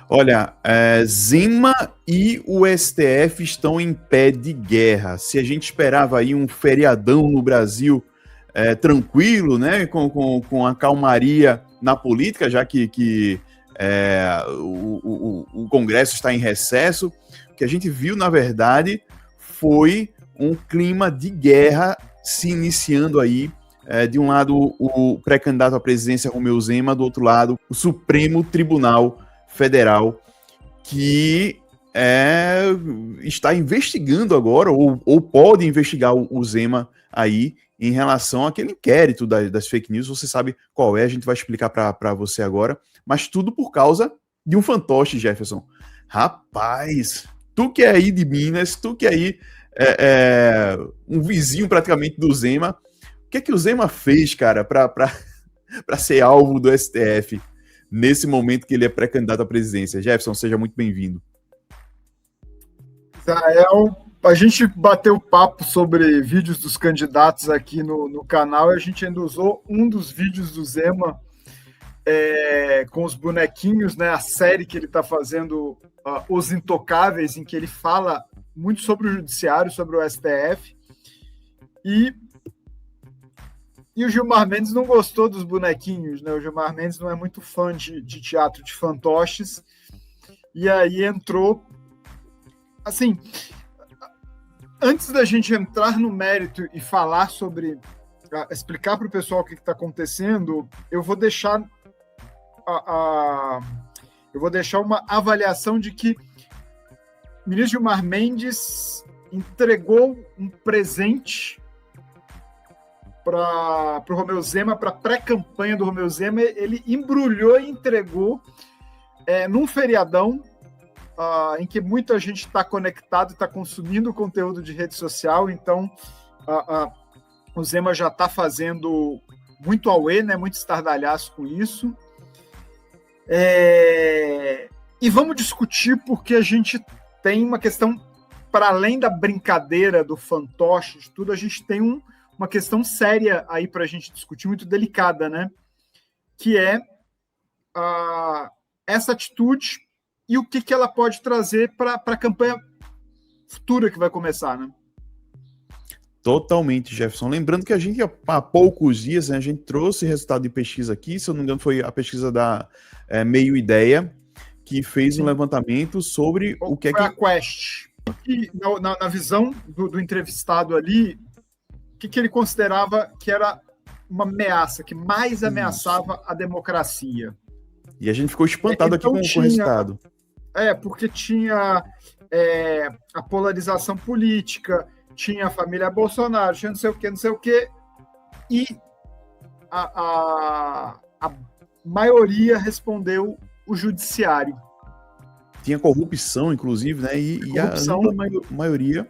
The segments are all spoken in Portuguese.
Olha, Zema e o STF estão em pé de guerra. Se a gente esperava aí um feriadão no Brasil tranquilo, né, com a calmaria na política, já que o Congresso está em recesso, o que a gente viu, na verdade, foi um clima de guerra se iniciando aí. De um lado, o pré-candidato à presidência Romeu Zema, do outro lado, o Supremo Tribunal Federal, que está investigando agora, ou pode investigar o Zema aí, em relação àquele inquérito das fake news. Você sabe qual é, a gente vai explicar para você agora, mas tudo por causa de um fantoche, Jefferson. Rapaz, tu que é aí de Minas, tu que é aí um vizinho praticamente do Zema, o que é que o Zema fez, cara, para ser alvo do STF nesse momento que ele é pré-candidato à presidência? Jefferson, seja muito bem-vindo. Israel, a gente bateu papo sobre vídeos dos candidatos aqui no canal e a gente ainda usou um dos vídeos do Zema com os bonequinhos, né? A série que ele está fazendo, Os Intocáveis, em que ele fala muito sobre o judiciário, sobre o STF. E o Gilmar Mendes não gostou dos bonequinhos, né? O Gilmar Mendes não é muito fã de teatro de fantoches. E aí entrou... Assim, antes da gente entrar no mérito e falar sobre... explicar para o pessoal o que está acontecendo, eu vou deixar uma avaliação de que o ministro Gilmar Mendes entregou um presente para o Romeu Zema, para a pré-campanha do Romeu Zema. Ele embrulhou e entregou num feriadão em que muita gente está conectado, está consumindo conteúdo de rede social. Então, o Zema já está fazendo muito auê, né, muito estardalhaço com isso. E vamos discutir, porque a gente tem uma questão, para além da brincadeira do fantoche, de tudo, a gente tem uma questão séria aí para a gente discutir, muito delicada, né? Que é essa atitude e o que ela pode trazer para a campanha futura que vai começar, né? Totalmente, Jefferson. Lembrando que a gente, há poucos dias, né, a gente trouxe resultado de pesquisa aqui, se eu não me engano foi a pesquisa da Meio Ideia, que fez um levantamento sobre o que é que... a Quest. E na visão do entrevistado ali, o que ele considerava que era uma ameaça, que mais ameaçava a democracia. E a gente ficou espantado então, aqui com o resultado. Porque tinha a polarização política, tinha a família Bolsonaro, tinha não sei o quê, e a maioria respondeu o judiciário. Tinha corrupção, inclusive, né? E a maioria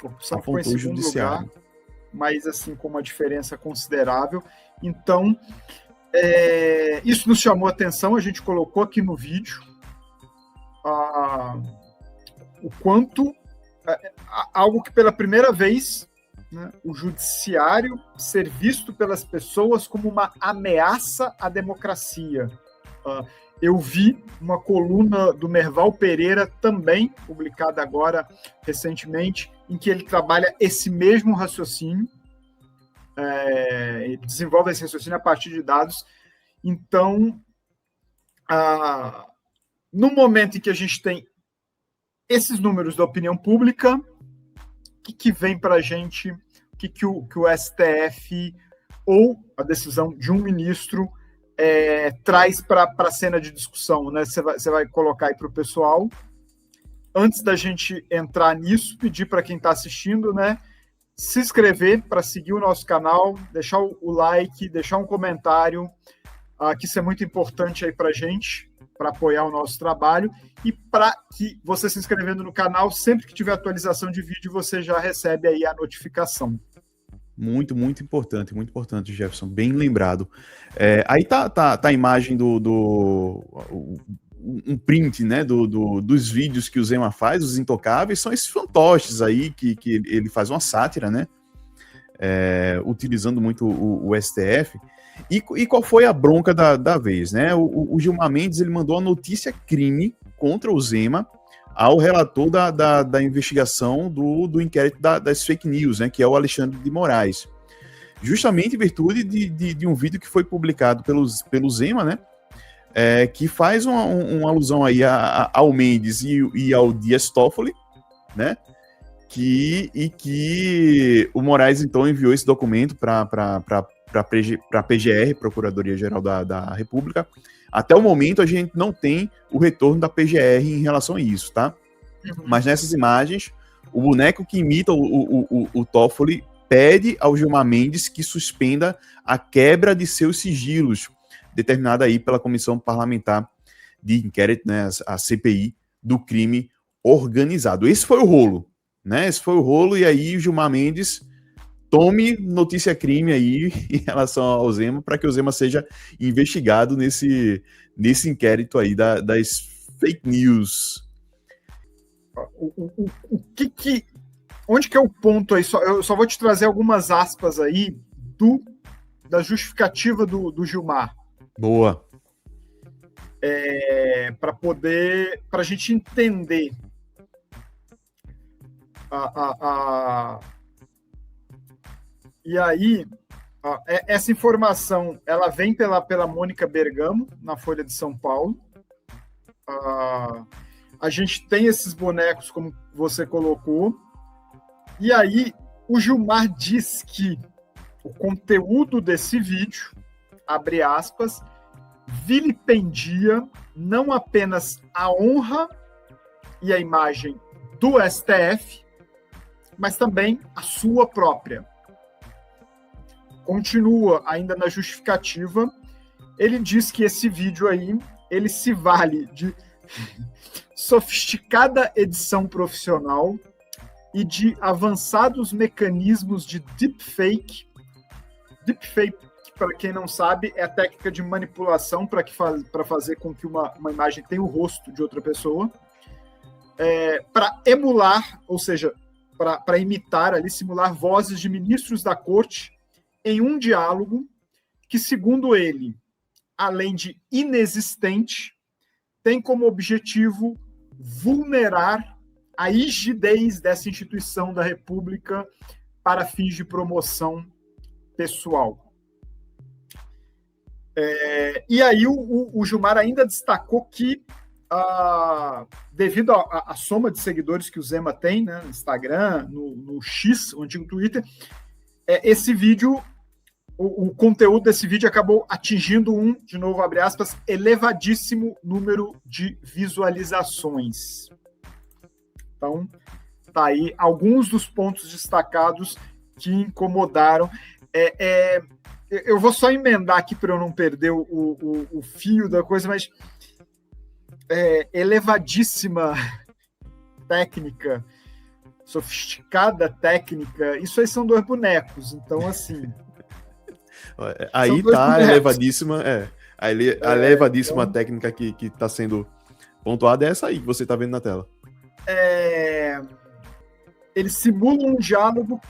corrupção foi em segundo lugar, mas assim, com uma diferença considerável. Então, isso nos chamou a atenção, a gente colocou aqui no vídeo o quanto algo que pela primeira vez, né, o judiciário ser visto pelas pessoas como uma ameaça à democracia. Eu vi uma coluna do Merval Pereira, também publicada agora recentemente, em que ele trabalha esse mesmo raciocínio, ele desenvolve esse raciocínio a partir de dados. Então, no momento em que a gente tem esses números da opinião pública, o que vem para a gente, o que o STF ou a decisão de um ministro traz para a cena de discussão, né? Você vai colocar aí para o pessoal. Antes da gente entrar nisso, pedir para quem está assistindo, né, se inscrever para seguir o nosso canal, deixar o like, deixar um comentário, que isso é muito importante aí para a gente, para apoiar o nosso trabalho, e para que você se inscrevendo no canal, sempre que tiver atualização de vídeo, você já recebe aí a notificação. Muito importante, Jefferson, bem lembrado. Aí tá a imagem um print, né, dos vídeos que o Zema faz, os intocáveis, são esses fantoches aí que ele faz uma sátira, né, utilizando muito o STF. E qual foi a bronca da vez, né? O Gilmar Mendes, ele mandou a notícia crime contra o Zema ao relator da investigação do inquérito das fake news, né? Que é o Alexandre de Moraes. Justamente em virtude de um vídeo que foi publicado pelo Zema, né? Que faz uma alusão aí ao Mendes e ao Dias Toffoli, né? Que o Moraes, então, enviou esse documento para a PGR, Procuradoria-Geral da República. Até o momento, a gente não tem o retorno da PGR em relação a isso, tá? Mas nessas imagens, o boneco que imita o Toffoli pede ao Gilmar Mendes que suspenda a quebra de seus sigilos, determinada aí pela Comissão Parlamentar de Inquérito, né, a CPI, do crime organizado. Esse foi o rolo, né? Esse foi o rolo, e aí o Gilmar Mendes tome notícia crime aí em relação ao Zema, para que o Zema seja investigado nesse inquérito aí das fake news. Onde que é o ponto aí? Eu só vou te trazer algumas aspas aí da justificativa do Gilmar. Boa. Para a gente entender E aí, essa informação, ela vem pela Mônica Bergamo, na Folha de São Paulo. A gente tem esses bonecos, como você colocou. E aí, o Gilmar diz que o conteúdo desse vídeo, abre aspas, vilipendia não apenas a honra e a imagem do STF, mas também a sua própria. Continua ainda na justificativa, ele diz que esse vídeo aí, ele se vale de sofisticada edição profissional e de avançados mecanismos de deepfake. Deepfake, para quem não sabe, é a técnica de manipulação para fazer com que uma imagem tenha o rosto de outra pessoa, para emular, ou seja, para imitar ali, simular vozes de ministros da corte em um diálogo que, segundo ele, além de inexistente, tem como objetivo vulnerar a rigidez dessa instituição da República para fins de promoção pessoal. E aí o Gilmar ainda destacou que, devido à soma de seguidores que o Zema tem, né, no Instagram, no X, o antigo Twitter, esse vídeo, o conteúdo desse vídeo acabou atingindo de novo, abre aspas, elevadíssimo número de visualizações. Então, tá aí alguns dos pontos destacados que incomodaram. Eu vou só emendar aqui para eu não perder o fio da coisa, mas elevadíssima técnica, sofisticada técnica, isso aí são dois bonecos, então assim... Aí tá a elevadíssima, a elevadíssima então, técnica que está sendo pontuada é essa aí que você está vendo na tela. Eles simulam um diálogo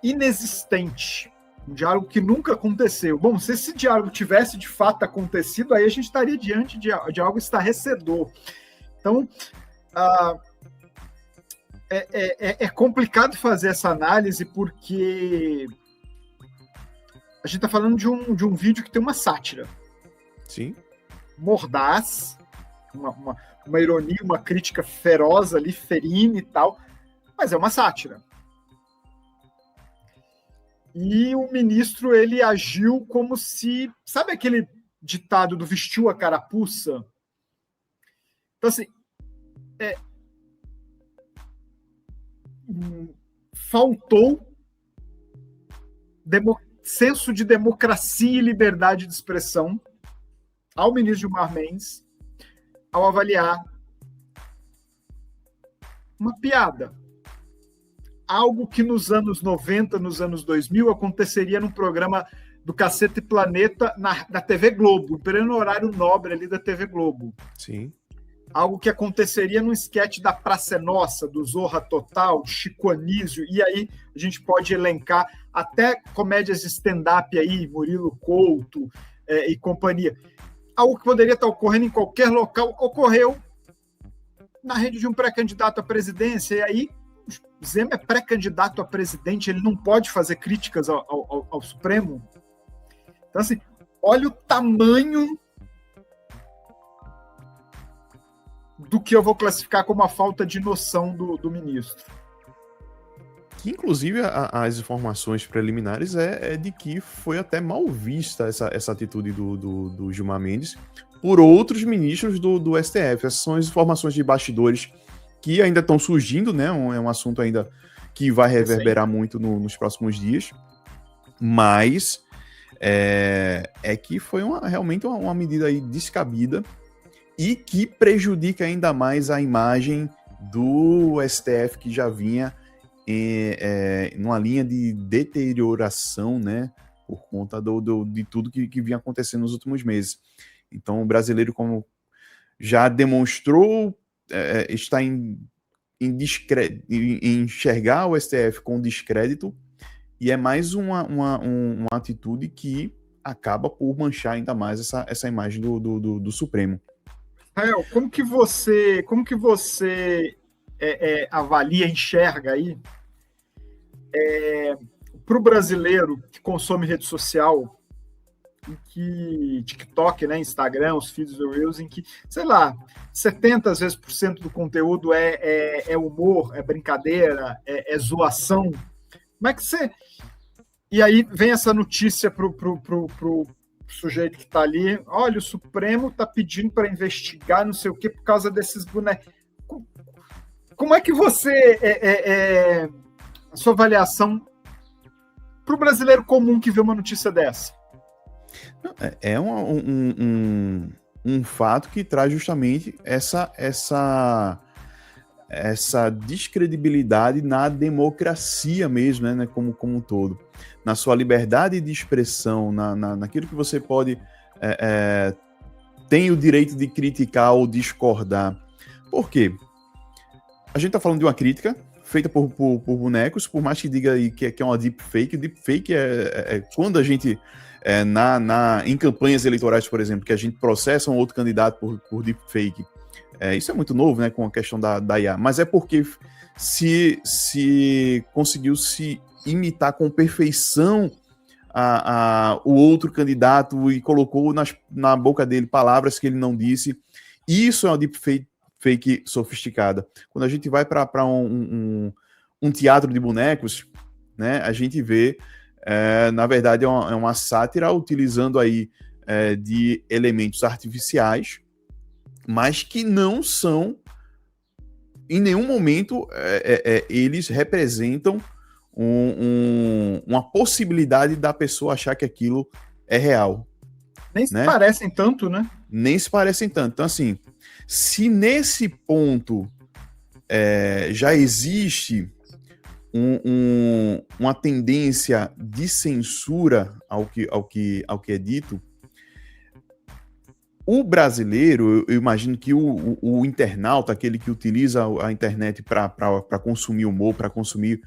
inexistente, um diálogo que nunca aconteceu. Bom, se esse diálogo tivesse de fato acontecido, aí a gente estaria diante de algo estarrecedor. Então, é complicado fazer essa análise porque a gente está falando de um vídeo que tem uma sátira. Sim. Mordaz, uma ironia, uma crítica feroz ali, ferina e tal, mas é uma sátira. E o ministro, ele agiu como se... Sabe aquele ditado do vestiu a carapuça? Então, assim, faltou senso de democracia e liberdade de expressão ao ministro Gilmar Mendes ao avaliar uma piada. Algo que nos anos 90, nos anos 2000, aconteceria num programa do Cacete Planeta na TV Globo, em pleno horário nobre ali da TV Globo. Sim. algo que aconteceria num esquete da Praça é Nossa, do Zorra Total, de Chico Anísio, e aí a gente pode elencar até comédias de stand-up aí, Murilo Couto e companhia. Algo que poderia estar ocorrendo em qualquer local, ocorreu na rede de um pré-candidato à presidência, e aí o Zema é pré-candidato a presidente, ele não pode fazer críticas ao Supremo. Então, assim, olha o tamanho do que eu vou classificar como a falta de noção do ministro. Que, inclusive, as informações preliminares é de que foi até mal vista essa atitude do Gilmar Mendes por outros ministros do STF. Essas são as informações de bastidores que ainda estão surgindo, né? É um assunto ainda que vai reverberar muito nos próximos dias, mas é que foi realmente uma medida aí descabida e que prejudica ainda mais a imagem do STF, que já vinha numa linha de deterioração, né, por conta de tudo que vinha acontecendo nos últimos meses. Então, o brasileiro, como já demonstrou, está em enxergar o STF com descrédito, e é mais uma atitude que acaba por manchar ainda mais essa imagem do Supremo. Rael, como que você avalia, enxerga aí para o brasileiro que consome rede social, em que TikTok, né, Instagram, os feeds do Reels, em que, sei lá, 70% do conteúdo é humor, é brincadeira, é zoação. Como é que você... E aí vem essa notícia pro sujeito que está ali, olha, o Supremo está pedindo para investigar não sei o que por causa desses bonecos. Como é que você... a sua avaliação para o brasileiro comum que vê uma notícia dessa? É um fato que traz justamente essa descredibilidade na democracia mesmo, né, como um todo. Na sua liberdade de expressão, naquilo que você pode... tem o direito de criticar ou discordar. Por quê? A gente está falando de uma crítica feita por bonecos, por mais que diga aí que é uma deepfake. Deepfake é quando a gente... em campanhas eleitorais, por exemplo, que a gente processa um outro candidato por deepfake. Isso é muito novo, né, com a questão da IA, mas é porque se conseguiu se imitar com perfeição o outro candidato e colocou na boca dele palavras que ele não disse. Isso é uma deepfake sofisticada. Quando a gente vai para um teatro de bonecos, né, a gente vê, na verdade, é uma sátira utilizando aí de elementos artificiais, mas que não são, em nenhum momento, eles representam uma possibilidade da pessoa achar que aquilo é real. Nem se parecem tanto, né? Nem se parecem tanto. Então, assim, se nesse ponto já existe uma tendência de censura ao que é dito, o brasileiro, eu imagino que o internauta, aquele que utiliza a internet para consumir humor, para consumir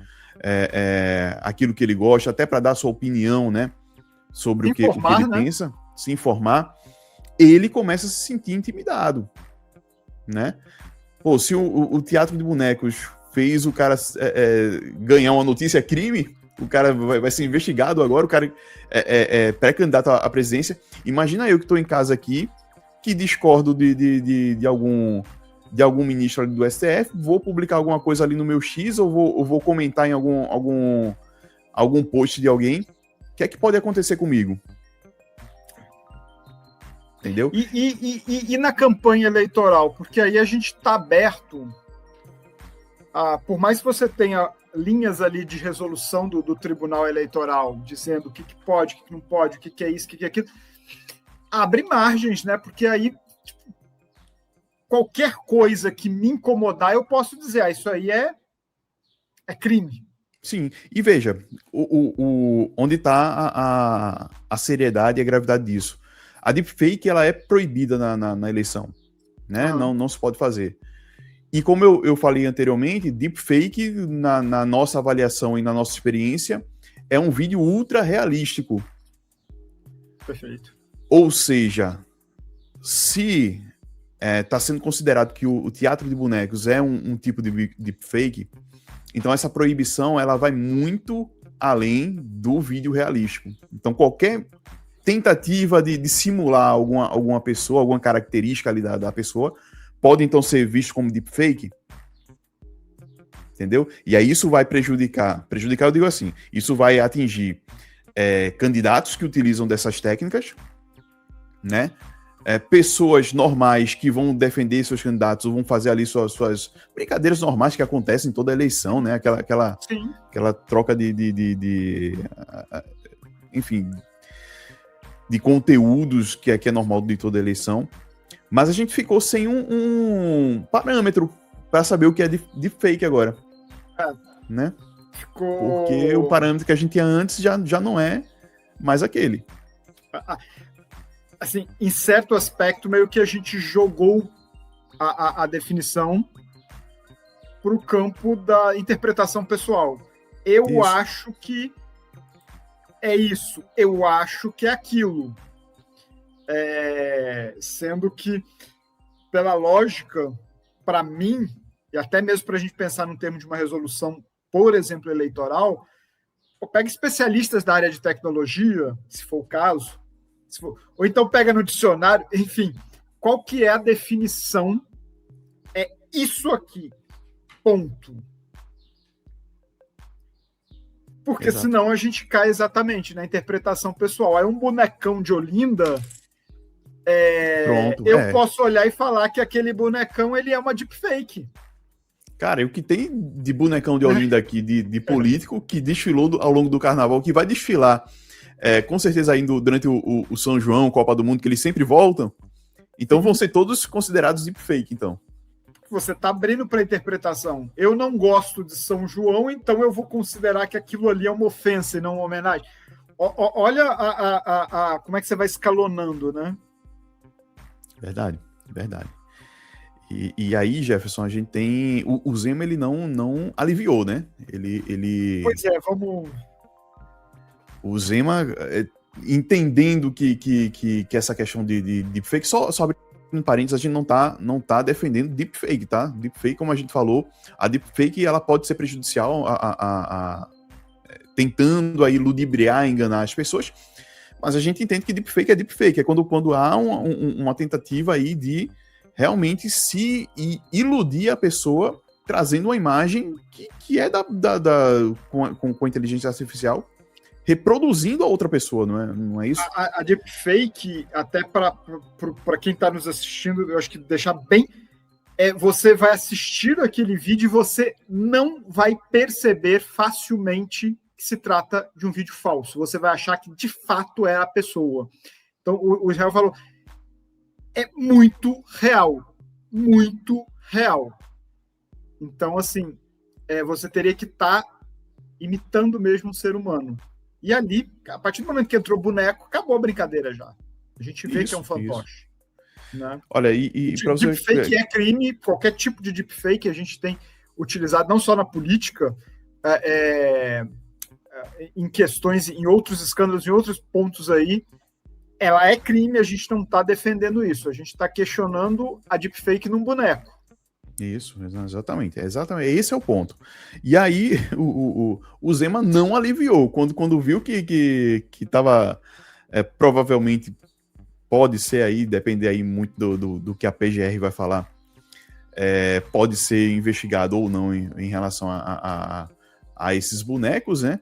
aquilo que ele gosta, até para dar sua opinião, né, sobre o que ele pensa, se informar, ele começa a se sentir intimidado, né? Pô, se o teatro de bonecos fez o cara ganhar uma notícia crime, o cara vai ser investigado agora, o cara é pré-candidato à presidência. Imagina eu que estou em casa aqui, que discordo de algum ministro ali do STF, vou publicar alguma coisa ali no meu X, ou vou comentar em algum post de alguém. O que é que pode acontecer comigo? Entendeu? E na campanha eleitoral? Porque aí a gente está aberto, por mais que você tenha linhas ali de resolução do Tribunal Eleitoral, dizendo o que pode, o que não pode, o que é isso, o que é aquilo, abre margens, né? Porque aí qualquer coisa que me incomodar, eu posso dizer, isso aí é crime. Sim, e veja, onde está a seriedade e a gravidade disso. A deepfake, ela é proibida na eleição. né? Não se pode fazer. E como eu falei anteriormente, deepfake, na nossa avaliação e na nossa experiência, é um vídeo ultra realístico. Perfeito. Ou seja, se está sendo considerado que o teatro de bonecos é um tipo de deepfake, então essa proibição ela vai muito além do vídeo realístico. Então qualquer tentativa de simular alguma pessoa, alguma característica ali da pessoa, pode então ser visto como deepfake. Entendeu? E aí isso vai prejudicar, eu digo assim, isso vai atingir candidatos que utilizam dessas técnicas, né? Pessoas normais que vão defender seus candidatos, vão fazer ali suas brincadeiras normais que acontecem em toda eleição, né? Aquela troca enfim, de conteúdos que é normal de toda eleição. Mas a gente ficou sem um parâmetro para saber o que é deepfake agora. Né? Porque o parâmetro que a gente tinha antes já não é mais aquele. Assim, em certo aspecto, meio que a gente jogou a definição para o campo da interpretação pessoal. Eu acho que é isso, eu acho que é aquilo. Sendo que, pela lógica, para mim, e até mesmo para a gente pensar no termo de uma resolução, por exemplo, eleitoral, pega especialistas da área de tecnologia, se for o caso, ou então pega no dicionário, enfim, qual que é a definição? É isso aqui, ponto. Porque Exato. Senão a gente cai exatamente na interpretação pessoal. É um bonecão de Olinda, Pronto, eu posso olhar e falar que aquele bonecão ele é uma deepfake. Cara, e o que tem de bonecão de Olinda aqui, de político, que desfilou ao longo do carnaval, que vai desfilar, com certeza ainda durante o São João, Copa do Mundo, que eles sempre voltam, então vão ser todos considerados deepfake, então. Você está abrindo para interpretação. Eu não gosto de São João, então eu vou considerar que aquilo ali é uma ofensa e não uma homenagem. Olha como é que você vai escalonando, né? Verdade. E aí, Jefferson, a gente tem... O Zema, ele não aliviou, né? Ele... Pois é, vamos... O Zema, entendendo que essa questão de deepfake, só abrindo um parênteses, a gente não tá defendendo deepfake, tá? Deepfake, como a gente falou, a deepfake, ela pode ser prejudicial tentando aí ludibriar, enganar as pessoas, mas a gente entende que deepfake é deepfake, é quando há uma tentativa aí de realmente se iludir a pessoa trazendo uma imagem que é com a inteligência artificial, reproduzindo a outra pessoa, não é isso? A deepfake, até para quem está nos assistindo, eu acho que deixar bem, você vai assistir aquele vídeo e você não vai perceber facilmente que se trata de um vídeo falso. Você vai achar que de fato é a pessoa. Então, o Israel falou, é muito real. Muito real. Então, assim, você teria que estar imitando mesmo um ser humano. E ali, a partir do momento que entrou o boneco, acabou a brincadeira já. A gente vê que é um fantoche. Né? Olha, e para você... Deepfake é crime, qualquer tipo de deepfake a gente tem utilizado, não só na política, em questões, em outros escândalos, em outros pontos aí, ela é crime, a gente não está defendendo isso, a gente está questionando a deepfake num boneco. Isso, exatamente. Esse é o ponto. E aí, o Zema não aliviou. Quando viu que estava provavelmente, pode ser aí, depender aí muito do que a PGR vai falar, pode ser investigado ou não em relação a esses bonecos, né?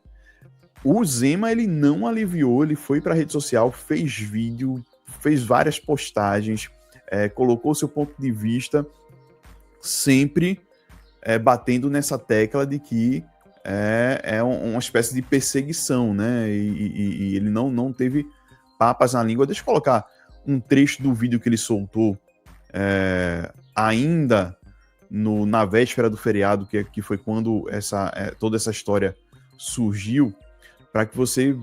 O Zema, ele não aliviou, ele foi para a rede social, fez vídeo, fez várias postagens, colocou seu ponto de vista, sempre batendo nessa tecla de que é uma espécie de perseguição, né? E ele não teve papas na língua. Deixa eu colocar um trecho do vídeo que ele soltou ainda na véspera do feriado, que foi quando toda essa história surgiu, para que você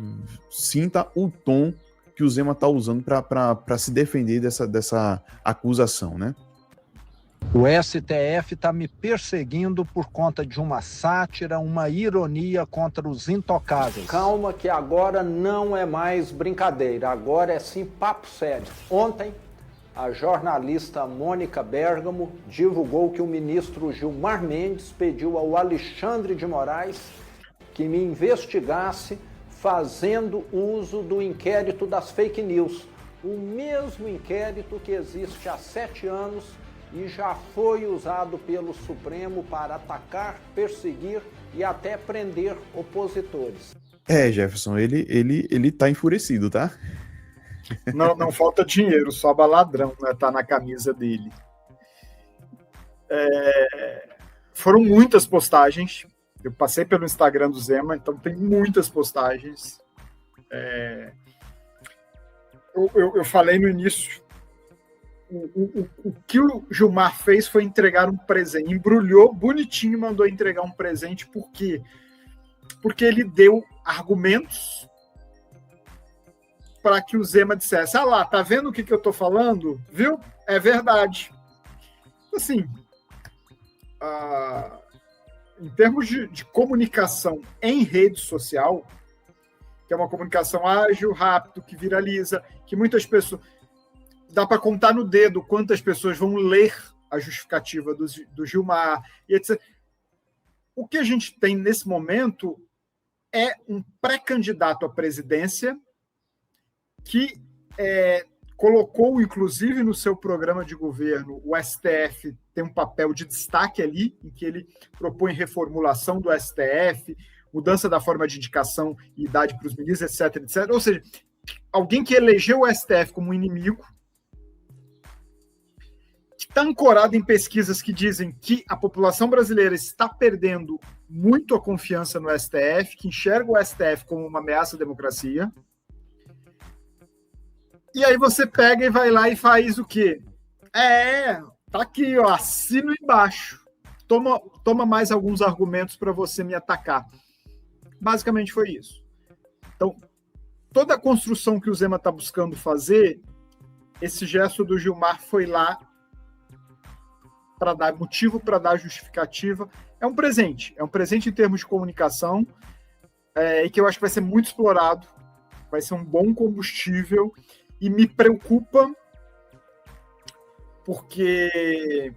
sinta o tom que o Zema está usando para se defender dessa acusação, né? O STF está me perseguindo por conta de uma sátira, uma ironia contra os intocáveis. Calma que agora não é mais brincadeira, agora é sim papo sério. Ontem, a jornalista Mônica Bergamo divulgou que o ministro Gilmar Mendes pediu ao Alexandre de Moraes que me investigasse fazendo uso do inquérito das fake news. O mesmo inquérito que existe há 7 anos e já foi usado pelo Supremo para atacar, perseguir e até prender opositores. Jefferson, ele tá enfurecido, tá? Não falta dinheiro, sobra ladrão, né? Tá na camisa dele. Foram muitas postagens. Eu passei pelo Instagram do Zema, então tem muitas postagens. Eu falei no início, o que o Gilmar fez foi entregar um presente, embrulhou bonitinho, mandou entregar um presente, por quê? Porque ele deu argumentos para que o Zema dissesse, lá, tá vendo o que eu tô falando? Viu? É verdade. Assim, em termos de comunicação em rede social, que é uma comunicação ágil, rápido, que viraliza, que muitas pessoas... Dá para contar no dedo quantas pessoas vão ler a justificativa do Gilmar, e etc. O que a gente tem nesse momento é um pré-candidato à presidência que colocou, inclusive, no seu programa de governo, o STF tem um papel de destaque ali, em que ele propõe reformulação do STF, mudança da forma de indicação e idade para os ministros, etc, etc. Ou seja, alguém que elegeu o STF como inimigo, que está ancorado em pesquisas que dizem que a população brasileira está perdendo muito a confiança no STF, que enxerga o STF como uma ameaça à democracia. E aí você pega e vai lá e faz o quê? Tá aqui, ó, assino embaixo. Toma mais alguns argumentos para você me atacar. Basicamente foi isso. Então, toda a construção que o Zema está buscando fazer, esse gesto do Gilmar foi lá para dar motivo, para dar justificativa. É um presente em termos de comunicação, e que eu acho que vai ser muito explorado, vai ser um bom combustível, e me preocupa porque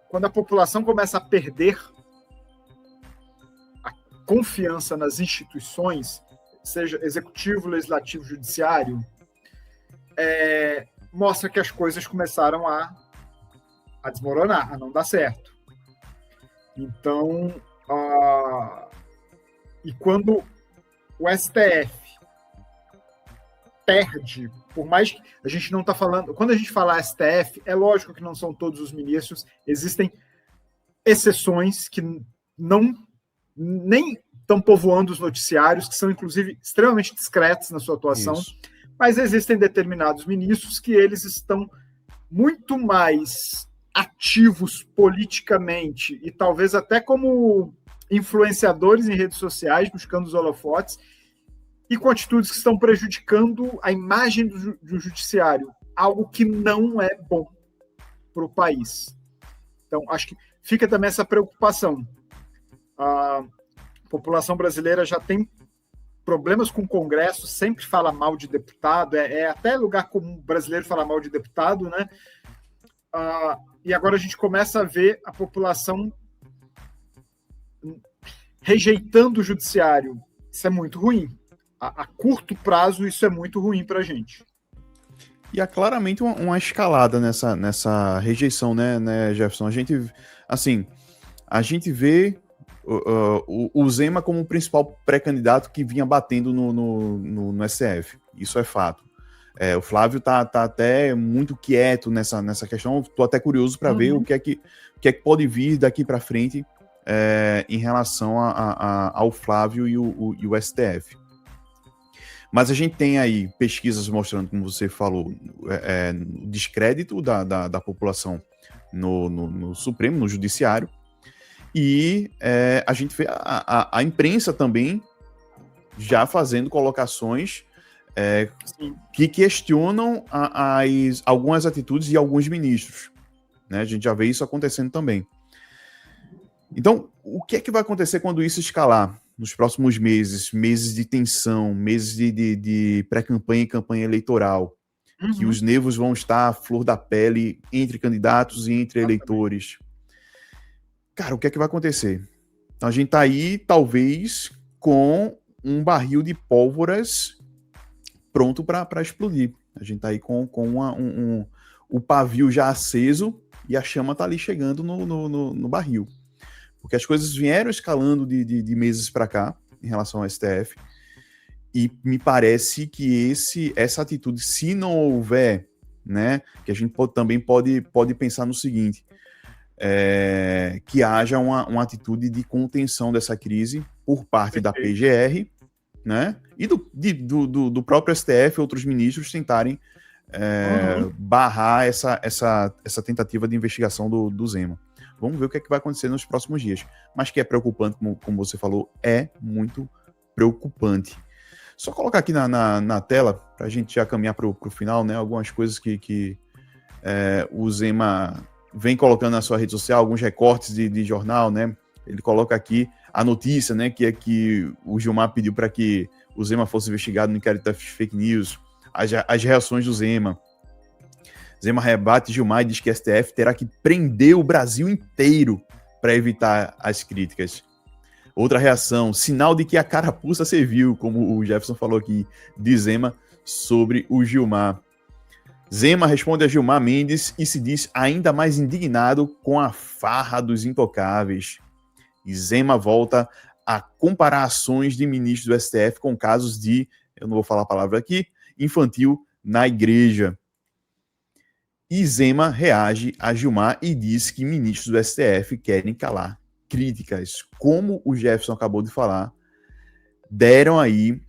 quando a população começa a perder a confiança nas instituições, seja executivo, legislativo, judiciário, mostra que as coisas começaram a desmoronar, a não dar certo. Então, e quando o STF perde, por mais que a gente não está falando... Quando a gente fala STF, é lógico que não são todos os ministros, existem exceções que nem estão povoando os noticiários, que são, inclusive, extremamente discretos na sua atuação. Isso. Mas existem determinados ministros que eles estão muito mais ativos politicamente e talvez até como influenciadores em redes sociais, buscando os holofotes, e com atitudes que estão prejudicando a imagem do judiciário, algo que não é bom para o país. Então, acho que fica também essa preocupação. A população brasileira já tem problemas com o Congresso, sempre fala mal de deputado, até lugar comum brasileiro falar mal de deputado, né? E agora a gente começa a ver a população rejeitando o judiciário. Isso é muito ruim. A curto prazo, isso é muito ruim para a gente. E há claramente uma escalada nessa rejeição, né, Jefferson? A gente vê o Zema como o principal pré-candidato que vinha batendo no STF. Isso é fato. O Flávio tá até muito quieto nessa questão. Estou até curioso para ver o que é que pode vir daqui para frente em relação ao Flávio e o STF. Mas a gente tem aí pesquisas mostrando, como você falou, o descrédito da população no Supremo, no Judiciário, e a gente vê a imprensa também já fazendo colocações que questionam algumas atitudes de alguns ministros. Né? A gente já vê isso acontecendo também. Então, o que é que vai acontecer quando isso escalar? Nos próximos meses de tensão, meses de pré-campanha e campanha eleitoral, que os nervos vão estar à flor da pele entre candidatos e entre eleitores. Cara, o que é que vai acontecer? Então, a gente está aí, talvez, com um barril de pólvoras pronto para explodir. A gente está aí com o pavio já aceso e a chama está ali chegando no barril. Porque as coisas vieram escalando de meses para cá, em relação ao STF, e me parece que essa atitude, se não houver, né, que a gente também pode pensar no seguinte, que haja uma atitude de contenção dessa crise por parte da PGR, né, e do próprio STF, outros ministros tentarem barrar essa tentativa de investigação do Zema. Vamos ver o que é que vai acontecer nos próximos dias. Mas que é preocupante, como você falou, é muito preocupante. Só colocar aqui na tela, para a gente já caminhar para o final, né? Algumas coisas que o Zema vem colocando na sua rede social, alguns recortes de jornal, né? Ele coloca aqui a notícia, né? Que é que o Gilmar pediu para que o Zema fosse investigado no inquérito das fake news, as reações do Zema. Zema rebate Gilmar e diz que a STF terá que prender o Brasil inteiro para evitar as críticas. Outra reação, sinal de que a carapuça serviu, como o Jefferson falou aqui, de Zema sobre o Gilmar. Zema responde a Gilmar Mendes e se diz ainda mais indignado com a farra dos intocáveis. E Zema volta a comparar ações de ministros do STF com casos de, eu não vou falar a palavra aqui, infantil na igreja. E Zema reage a Gilmar e diz que ministros do STF querem calar críticas. Como o Jefferson acabou de falar, deram aí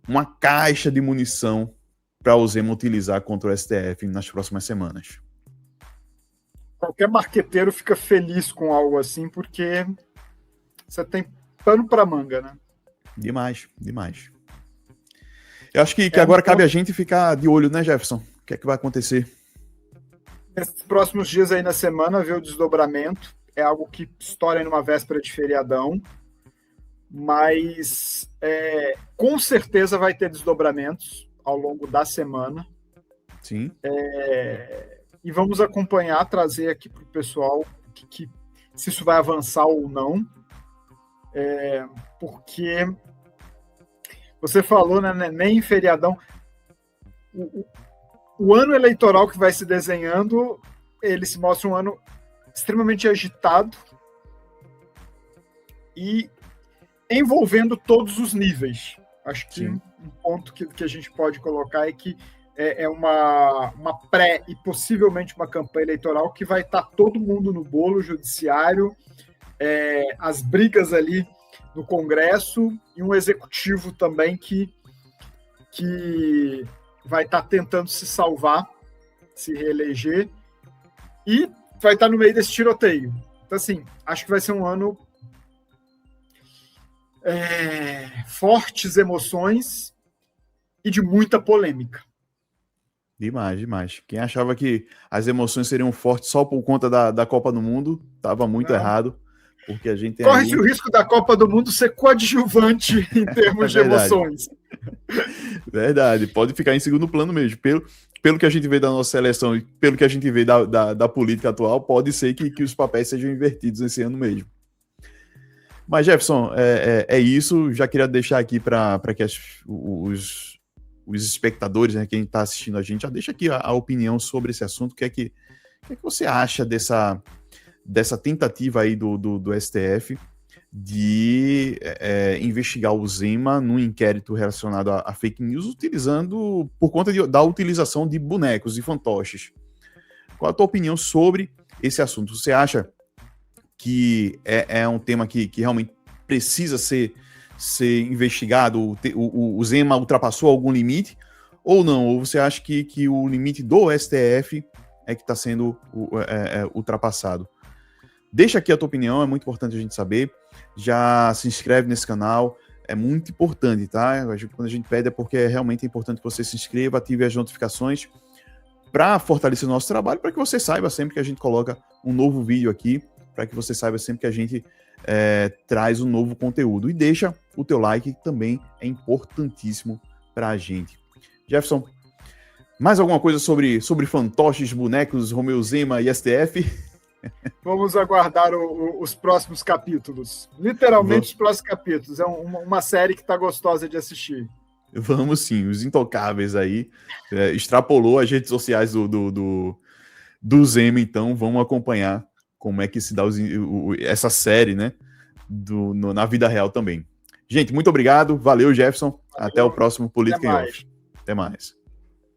uma caixa de munição para o Zema utilizar contra o STF nas próximas semanas. Qualquer marqueteiro fica feliz com algo assim, porque você tem pano para manga, né? Demais. Eu acho que agora cabe a gente ficar de olho, né, Jefferson? O que é que vai acontecer? Nesses próximos dias aí na semana, ver o desdobramento. É algo que estoura numa véspera de feriadão, mas com certeza vai ter desdobramentos ao longo da semana. Sim. E vamos acompanhar, trazer aqui para o pessoal se isso vai avançar ou não. Porque você falou, né, nem em feriadão. O ano eleitoral que vai se desenhando, ele se mostra um ano extremamente agitado e envolvendo todos os níveis. Acho que um ponto que a gente pode colocar é que é uma pré e possivelmente uma campanha eleitoral que vai estar todo mundo no bolo, judiciário, as brigas ali no Congresso e um executivo também que vai estar tentando se salvar, se reeleger, e vai estar no meio desse tiroteio. Então, assim, acho que vai ser um ano fortes emoções e de muita polêmica. Demais. Quem achava que as emoções seriam fortes só por conta da Copa do Mundo, estava muito errado, porque a gente tem corre-se o risco da Copa do Mundo ser coadjuvante em termos de emoções. Verdade, pode ficar em segundo plano mesmo. Pelo que a gente vê da nossa seleção e pelo que a gente vê da política atual, pode ser que os papéis sejam invertidos esse ano mesmo. Mas, Jefferson, é isso. Já queria deixar aqui para que os espectadores, né, quem está assistindo a gente, já deixa aqui a opinião sobre esse assunto. O que é que você acha dessa tentativa aí do STF de investigar o Zema num inquérito relacionado a fake news, por conta da utilização de bonecos e fantoches? Qual a tua opinião sobre esse assunto? Você acha que é um tema que realmente precisa ser investigado? O Zema ultrapassou algum limite ou não? Ou você acha que o limite do STF é que está sendo ultrapassado? Deixa aqui a tua opinião, é muito importante a gente saber. Já se inscreve nesse canal, é muito importante, tá? Quando a gente pede é porque realmente é importante que você se inscreva, ative as notificações para fortalecer o nosso trabalho, para que você saiba sempre que a gente coloca um novo vídeo aqui, para que você saiba sempre que a gente traz um novo conteúdo. E deixa o teu like, que também é importantíssimo para a gente. Jefferson, mais alguma coisa sobre fantoches, bonecos, Romeu Zema e STF? Vamos aguardar os próximos capítulos. Literalmente os próximos capítulos. É uma série que está gostosa de assistir. Vamos sim, os intocáveis aí. Extrapolou as redes sociais do Zema, então vamos acompanhar como é que se dá essa série, né? Na vida real também. Gente, muito obrigado. Valeu, Jefferson. Até o próximo Política em Off. Até mais.